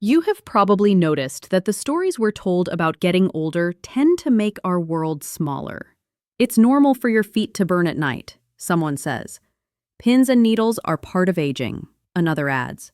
You have probably noticed that the stories we're told about getting older tend to make our world smaller. It's normal for your feet to burn at night, someone says. Pins and needles are part of aging, another adds.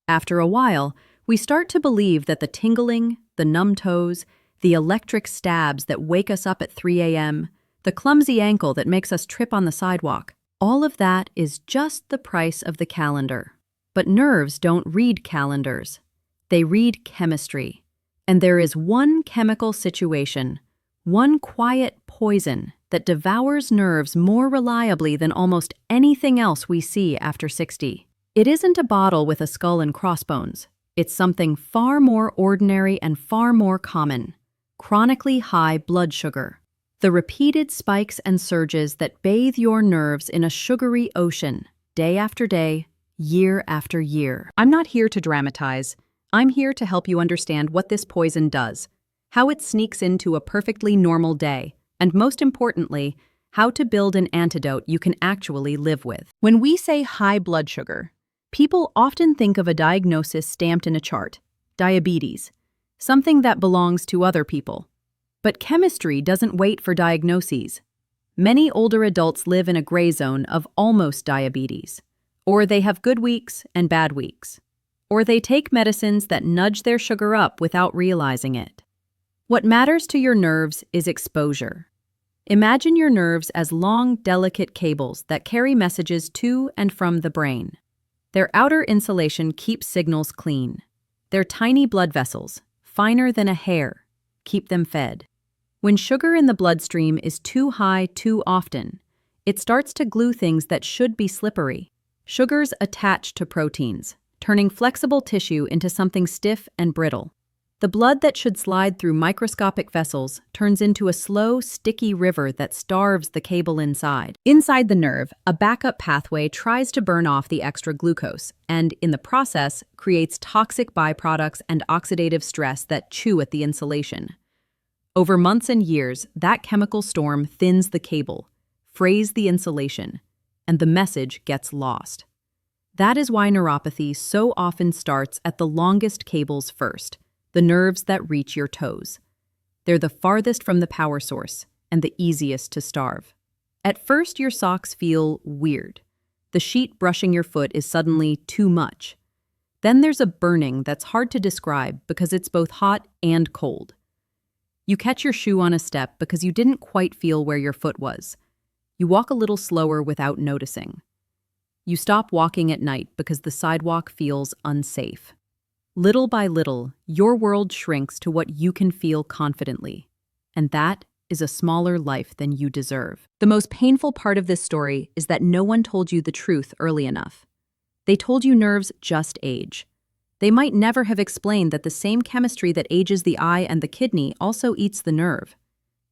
After a while, we start to believe that the tingling, the numb toes, the electric stabs that wake us up at 3 a.m., the clumsy ankle that makes us trip on the sidewalk, all of that is just the price of the calendar. But nerves don't read calendars. They read chemistry. And there is one chemical situation, one quiet poison that devours nerves more reliably than almost anything else we see after 60. It isn't a bottle with a skull and crossbones. It's something far more ordinary and far more common: chronically high blood sugar. The repeated spikes and surges that bathe your nerves in a sugary ocean, day after day, year after year. I'm not here to dramatize. I'm here to help you understand what this poison does, how it sneaks into a perfectly normal day, and most importantly, how to build an antidote you can actually live with. When we say high blood sugar, people often think of a diagnosis stamped in a chart: diabetes, something that belongs to other people. But chemistry doesn't wait for diagnoses. Many older adults live in a gray zone of almost diabetes, or they have good weeks and bad weeks, or they take medicines that nudge their sugar up without realizing it. What matters to your nerves is exposure. Imagine your nerves as long, delicate cables that carry messages to and from the brain. Their outer insulation keeps signals clean. Their tiny blood vessels, finer than a hair, keep them fed. When sugar in the bloodstream is too high too often, it starts to glue things that should be slippery. Sugars attach to proteins, turning flexible tissue into something stiff and brittle. The blood that should slide through microscopic vessels turns into a slow, sticky river that starves the cable inside. Inside the nerve, a backup pathway tries to burn off the extra glucose, and in the process, creates toxic byproducts and oxidative stress that chew at the insulation. Over months and years, that chemical storm thins the cable, frays the insulation, and the message gets lost. That is why neuropathy so often starts at the longest cables first, the nerves that reach your toes. They're the farthest from the power source and the easiest to starve. At first, your socks feel weird. The sheet brushing your foot is suddenly too much. Then there's a burning that's hard to describe because it's both hot and cold. You catch your shoe on a step because you didn't quite feel where your foot was. You walk a little slower without noticing. You stop walking at night because the sidewalk feels unsafe. Little by little, your world shrinks to what you can feel confidently, and that is a smaller life than you deserve. The most painful part of this story is that no one told you the truth early enough. They told you nerves just age. They might never have explained that the same chemistry that ages the eye and the kidney also eats the nerve.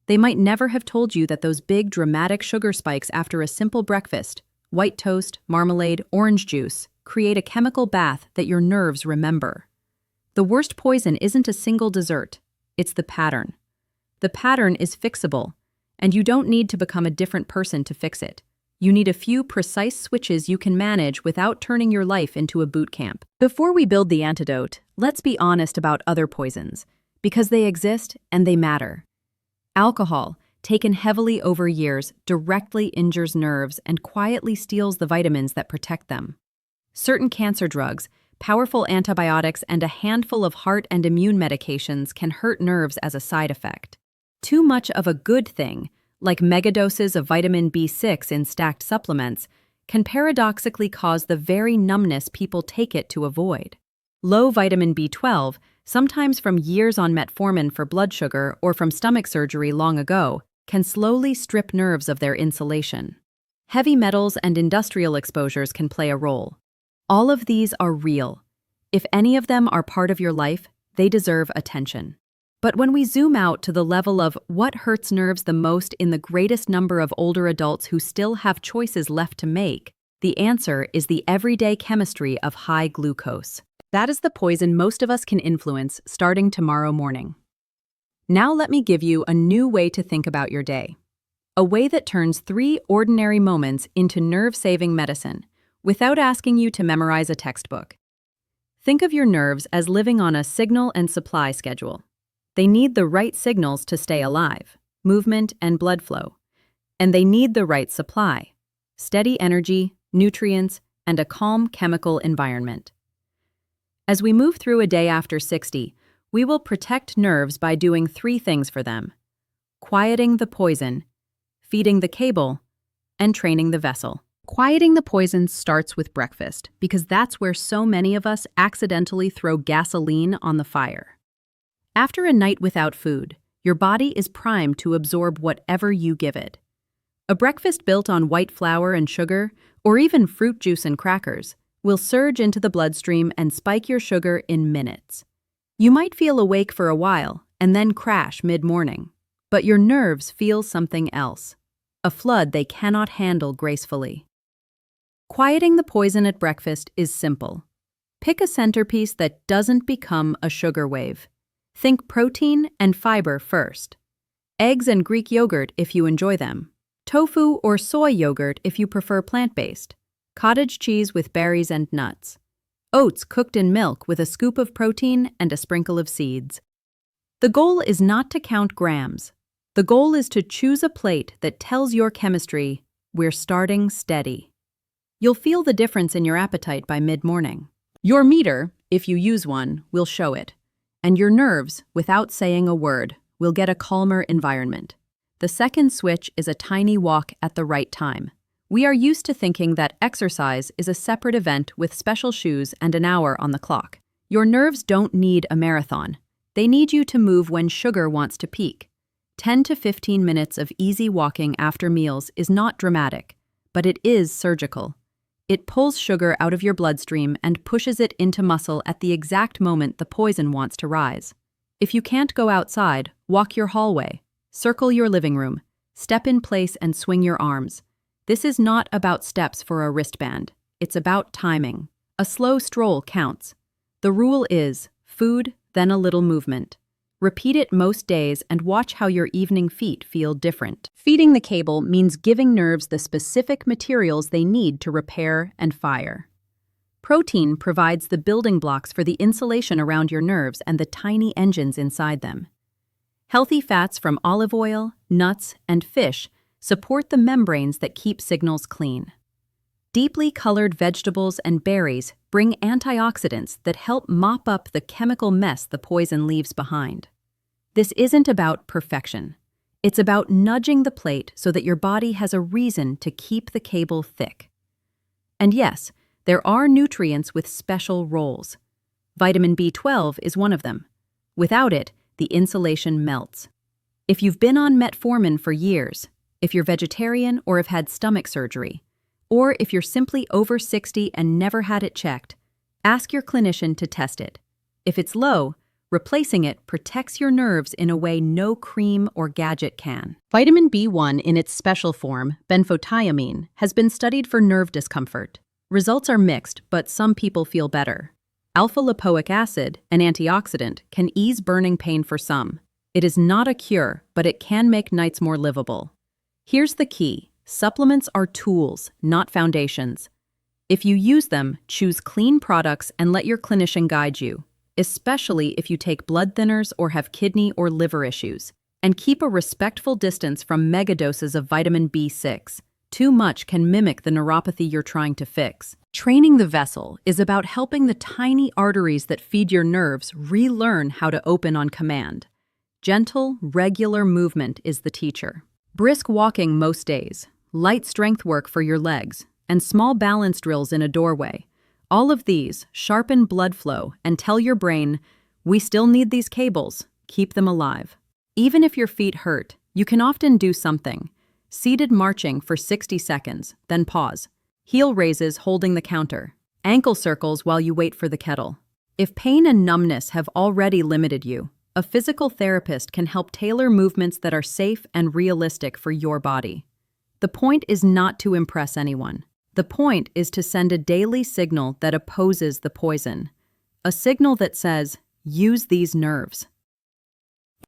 They might never have told you that those big, dramatic sugar spikes after a simple breakfast, white toast, marmalade, orange juice, create a chemical bath that your nerves remember. The worst poison isn't a single dessert, it's the pattern. The pattern is fixable, and you don't need to become a different person to fix it. You need a few precise switches you can manage without turning your life into a boot camp. Before we build the antidote, let's be honest about other poisons, because they exist and they matter. Alcohol, taken heavily over years, directly injures nerves and quietly steals the vitamins that protect them. Certain cancer drugs, powerful antibiotics, and a handful of heart and immune medications can hurt nerves as a side effect. Too much of a good thing, like megadoses of vitamin B6 in stacked supplements, can paradoxically cause the very numbness people take it to avoid. Low vitamin B12, sometimes from years on metformin for blood sugar or from stomach surgery long ago, can slowly strip nerves of their insulation. Heavy metals and industrial exposures can play a role. All of these are real. If any of them are part of your life, they deserve attention. But when we zoom out to the level of what hurts nerves the most in the greatest number of older adults who still have choices left to make, the answer is the everyday chemistry of high glucose. That is the poison most of us can influence starting tomorrow morning. Now let me give you a new way to think about your day. A way that turns 3 ordinary moments into nerve-saving medicine, without asking you to memorize a textbook. Think of your nerves as living on a signal and supply schedule. They need the right signals to stay alive, movement and blood flow. And they need the right supply, steady energy, nutrients, and a calm chemical environment. As we move through a day after 60, we will protect nerves by doing 3 things for them: quieting the poison, feeding the cable, and training the vessel. Quieting the poison starts with breakfast because that's where so many of us accidentally throw gasoline on the fire. After a night without food, your body is primed to absorb whatever you give it. A breakfast built on white flour and sugar, or even fruit juice and crackers, will surge into the bloodstream and spike your sugar in minutes. You might feel awake for a while and then crash mid-morning, but your nerves feel something else, a flood they cannot handle gracefully. Quieting the poison at breakfast is simple. Pick a centerpiece that doesn't become a sugar wave. Think protein and fiber first. Eggs and Greek yogurt if you enjoy them. Tofu or soy yogurt if you prefer plant-based. Cottage cheese with berries and nuts. Oats cooked in milk with a scoop of protein and a sprinkle of seeds. The goal is not to count grams. The goal is to choose a plate that tells your chemistry, we're starting steady. You'll feel the difference in your appetite by mid-morning. Your meter, if you use one, will show it. And your nerves, without saying a word, will get a calmer environment. The second switch is a tiny walk at the right time. We are used to thinking that exercise is a separate event with special shoes and an hour on the clock. Your nerves don't need a marathon. They need you to move when sugar wants to peak. 10 to 15 minutes of easy walking after meals is not dramatic, but it is surgical. It pulls sugar out of your bloodstream and pushes it into muscle at the exact moment the poison wants to rise. If you can't go outside, walk your hallway. Circle your living room, step in place and swing your arms. This is not about steps for a wristband. It's about timing. A slow stroll counts. The rule is food, then a little movement. Repeat it most days and watch how your evening feet feel different. Feeding the cable means giving nerves the specific materials they need to repair and fire. Protein provides the building blocks for the insulation around your nerves and the tiny engines inside them. Healthy fats from olive oil, nuts, and fish support the membranes that keep signals clean. Deeply colored vegetables and berries bring antioxidants that help mop up the chemical mess the poison leaves behind. This isn't about perfection. It's about nudging the plate so that your body has a reason to keep the cable thick. And yes, there are nutrients with special roles. Vitamin B12 is one of them. Without it, the insulation melts. If you've been on metformin for years, if you're vegetarian or have had stomach surgery, or if you're simply over 60 and never had it checked, ask your clinician to test it. If it's low, replacing it protects your nerves in a way no cream or gadget can. Vitamin B1 in its special form, benfotiamine, has been studied for nerve discomfort. Results are mixed, but some people feel better. Alpha-lipoic acid, an antioxidant, can ease burning pain for some. It is not a cure, but it can make nights more livable. Here's the key. Supplements are tools, not foundations. If you use them, choose clean products and let your clinician guide you, especially if you take blood thinners or have kidney or liver issues. And keep a respectful distance from megadoses of vitamin B6. Too much can mimic the neuropathy you're trying to fix. Training the vessel is about helping the tiny arteries that feed your nerves relearn how to open on command. Gentle, regular movement is the teacher. Brisk walking most days, light strength work for your legs, and small balance drills in a doorway. All of these sharpen blood flow and tell your brain, we still need these cables, keep them alive. Even if your feet hurt, you can often do something. Seated marching for 60 seconds, then pause. Heel raises holding the counter. Ankle circles while you wait for the kettle. If pain and numbness have already limited you, a physical therapist can help tailor movements that are safe and realistic for your body. The point is not to impress anyone. The point is to send a daily signal that opposes the poison. A signal that says, use these nerves.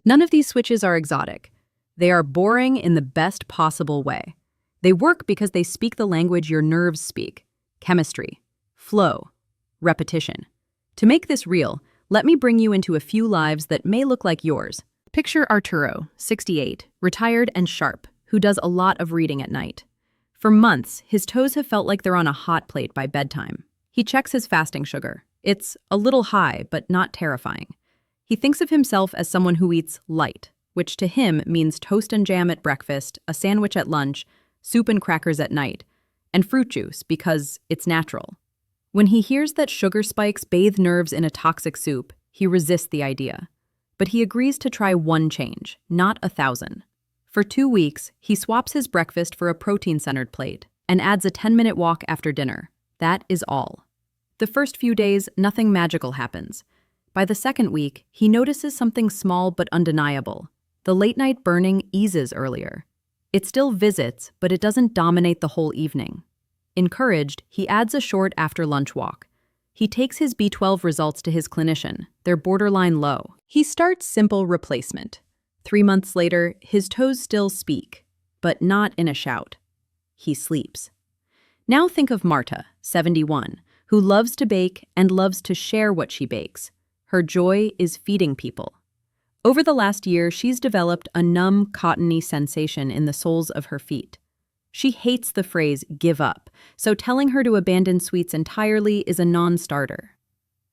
None of these switches are exotic. They are boring in the best possible way. They work because they speak the language your nerves speak: chemistry, flow, repetition. To make this real, let me bring you into a few lives that may look like yours. Picture Arturo, 68, retired and sharp, who does a lot of reading at night. For months, his toes have felt like they're on a hot plate by bedtime. He checks his fasting sugar. It's a little high, but not terrifying. He thinks of himself as someone who eats light, which to him means toast and jam at breakfast, a sandwich at lunch, soup and crackers at night, and fruit juice because it's natural. When he hears that sugar spikes bathe nerves in a toxic soup, he resists the idea. But he agrees to try one change, not 1,000. For 2 weeks, he swaps his breakfast for a protein-centered plate and adds a 10-minute walk after dinner. That is all. The first few days, nothing magical happens. By the second week, he notices something small but undeniable. The late-night burning eases earlier. It still visits, but it doesn't dominate the whole evening. Encouraged, he adds a short after-lunch walk. He takes his B12 results to his clinician. They're borderline low. He starts simple replacement. 3 months later, his toes still speak, but not in a shout. He sleeps. Now think of Marta, 71, who loves to bake and loves to share what she bakes. Her joy is feeding people. Over the last year, she's developed a numb, cottony sensation in the soles of her feet. She hates the phrase, give up, so telling her to abandon sweets entirely is a non-starter.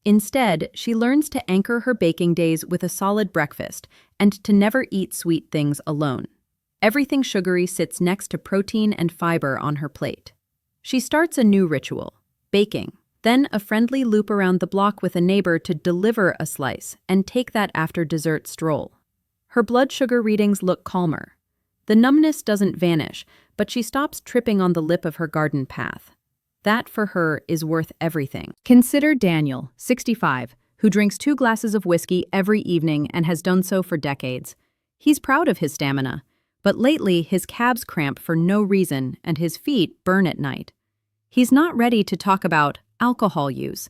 Instead, she learns to anchor her baking days with a solid breakfast and to never eat sweet things alone. Everything sugary sits next to protein and fiber on her plate. She starts a new ritual, baking, then a friendly loop around the block with a neighbor to deliver a slice and take that after dessert stroll. Her blood sugar readings look calmer. The numbness doesn't vanish, but she stops tripping on the lip of her garden path. That, for her, is worth everything. Consider Daniel, 65, who drinks 2 glasses of whiskey every evening and has done so for decades. He's proud of his stamina, but lately his calves cramp for no reason and his feet burn at night. He's not ready to talk about alcohol use,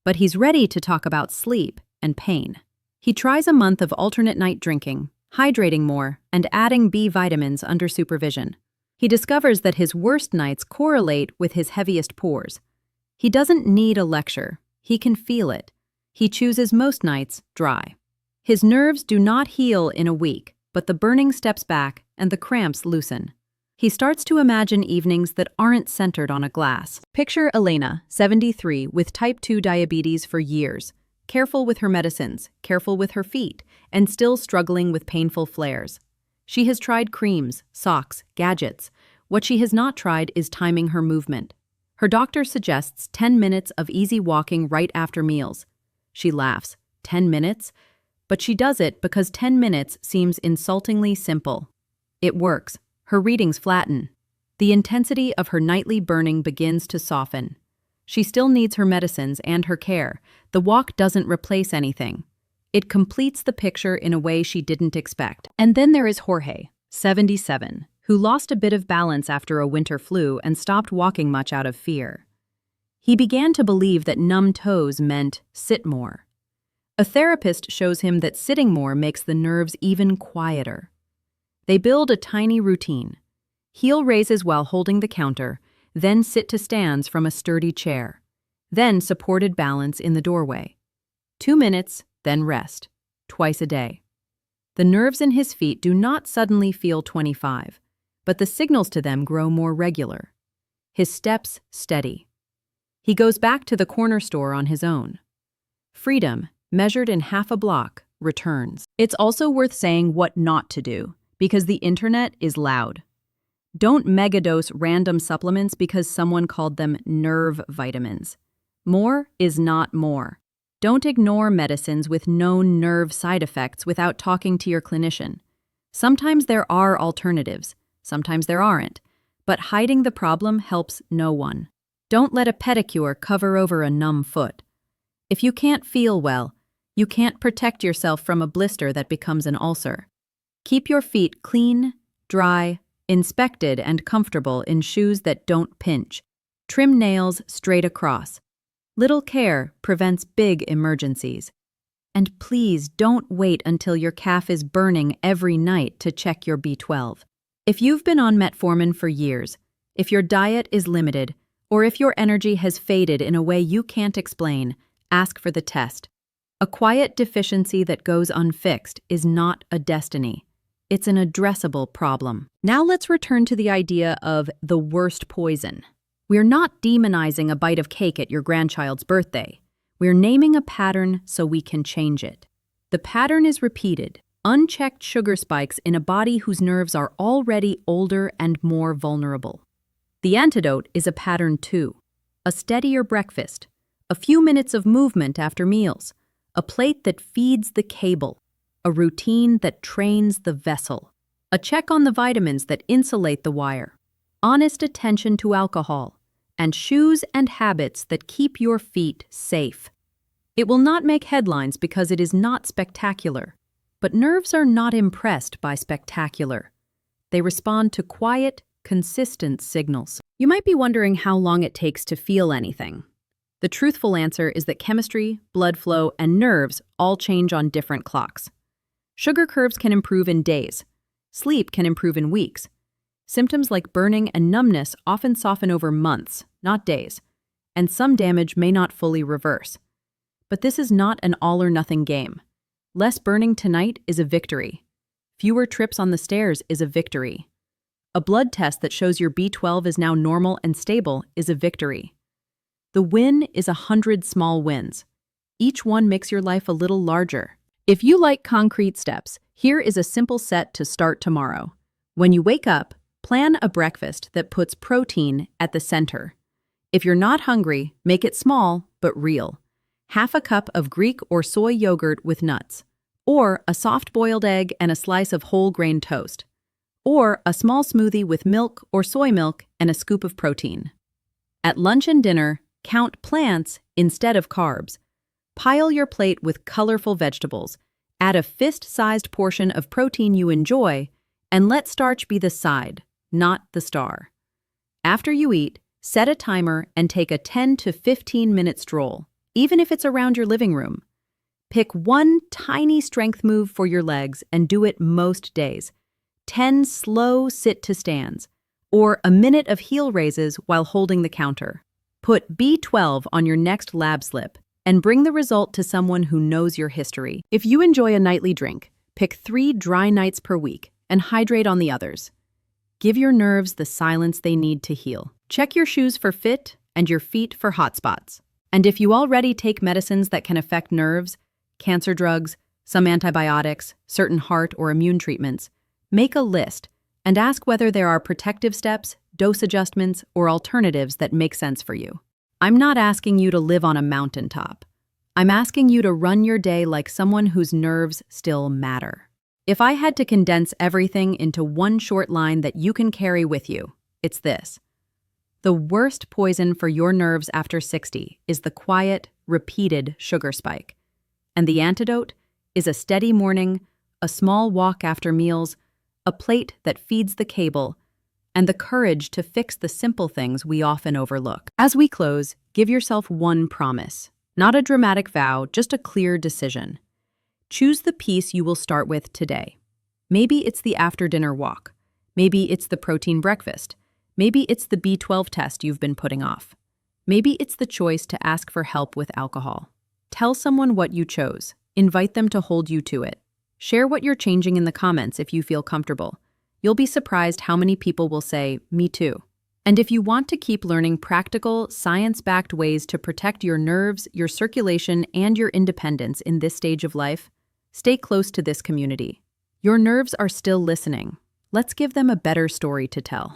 but he's ready to talk about sleep and pain. He tries a month of alternate night drinking, hydrating more, and adding B vitamins under supervision. He discovers that his worst nights correlate with his heaviest pores. He doesn't need a lecture. He can feel it. He chooses most nights dry. His nerves do not heal in a week, but the burning steps back and the cramps loosen. He starts to imagine evenings that aren't centered on a glass. Picture Elena, 73, with type 2 diabetes for years, careful with her medicines, careful with her feet, and still struggling with painful flares. She has tried creams, socks, gadgets. What she has not tried is timing her movement. Her doctor suggests 10 minutes of easy walking right after meals. She laughs. 10 minutes? But she does it because 10 minutes seems insultingly simple. It works. Her readings flatten. The intensity of her nightly burning begins to soften. She still needs her medicines and her care. The walk doesn't replace anything. It completes the picture in a way she didn't expect. And then there is Jorge, 77, who lost a bit of balance after a winter flu and stopped walking much out of fear. He began to believe that numb toes meant sit more. A therapist shows him that sitting more makes the nerves even quieter. They build a tiny routine. Heel raises while holding the counter, then sit to stands from a sturdy chair, then supported balance in the doorway. 2 minutes, then rest, twice a day. The nerves in his feet do not suddenly feel 25, but the signals to them grow more regular. His steps steady. He goes back to the corner store on his own. Freedom, measured in half a block, returns. It's also worth saying what not to do, because the internet is loud. Don't megadose random supplements because someone called them nerve vitamins. More is not more. Don't ignore medicines with known nerve side effects without talking to your clinician. Sometimes there are alternatives, sometimes there aren't, but hiding the problem helps no one. Don't let a pedicure cover over a numb foot. If you can't feel well, you can't protect yourself from a blister that becomes an ulcer. Keep your feet clean, dry, inspected, and comfortable in shoes that don't pinch. Trim nails straight across. Little care prevents big emergencies. And please don't wait until your calf is burning every night to check your B12. If you've been on metformin for years, if your diet is limited, or if your energy has faded in a way you can't explain, Ask for the test. A quiet deficiency that goes unfixed is not a destiny. It's an addressable problem. Now let's return to the idea of the worst poison. We're not demonizing a bite of cake at your grandchild's birthday. We're naming a pattern so we can change it. The pattern is repeated, unchecked sugar spikes in a body whose nerves are already older and more vulnerable. The antidote is a pattern too. A steadier breakfast, a few minutes of movement after meals, a plate that feeds the cable, a routine that trains the vessel, a check on the vitamins that insulate the wire, honest attention to alcohol, and shoes and habits that keep your feet safe. It will not make headlines because it is not spectacular, but nerves are not impressed by spectacular. They respond to quiet, consistent signals. You might be wondering how long it takes to feel anything. The truthful answer is that chemistry, blood flow, and nerves all change on different clocks. Sugar curves can improve in days. Sleep can improve in weeks. Symptoms like burning and numbness often soften over months, not days, and some damage may not fully reverse. But this is not an all-or-nothing game. Less burning tonight is a victory. Fewer trips on the stairs is a victory. A blood test that shows your B12 is now normal and stable is a victory. The win is 100 small wins. Each one makes your life a little larger. If you like concrete steps, here is a simple set to start tomorrow. When you wake up, plan a breakfast that puts protein at the center. If you're not hungry, make it small but real. Half a cup of Greek or soy yogurt with nuts, or a soft-boiled egg and a slice of whole grain toast, or a small smoothie with milk or soy milk and a scoop of protein. At lunch and dinner, count plants instead of carbs. Pile your plate with colorful vegetables, add a fist-sized portion of protein you enjoy, and let starch be the side, not the star. After you eat, set a timer and take a 10 to 15-minute stroll, even if it's around your living room. Pick one tiny strength move for your legs and do it most days. 10 slow sit-to-stands, or a minute of heel raises while holding the counter. Put B12 on your next lab slip and bring the result to someone who knows your history. If you enjoy a nightly drink, pick 3 dry nights per week and hydrate on the others. Give your nerves the silence they need to heal. Check your shoes for fit and your feet for hot spots. And if you already take medicines that can affect nerves, cancer drugs, some antibiotics, certain heart or immune treatments, make a list and ask whether there are protective steps, dose adjustments, or alternatives that make sense for you. I'm not asking you to live on a mountaintop. I'm asking you to run your day like someone whose nerves still matter. If I had to condense everything into one short line that you can carry with you, it's this. The worst poison for your nerves after 60 is the quiet, repeated sugar spike. And the antidote is a steady morning, a small walk after meals, a plate that feeds the cable, and the courage to fix the simple things we often overlook. As we close, give yourself one promise. Not a dramatic vow, just a clear decision. Choose the piece you will start with today. Maybe it's the after-dinner walk. Maybe it's the protein breakfast. Maybe it's the B12 test you've been putting off. Maybe it's the choice to ask for help with alcohol. Tell someone what you chose. Invite them to hold you to it. Share what you're changing in the comments if you feel comfortable. You'll be surprised how many people will say, "Me too." And if you want to keep learning practical, science-backed ways to protect your nerves, your circulation, and your independence in this stage of life, stay close to this community. Your nerves are still listening. Let's give them a better story to tell.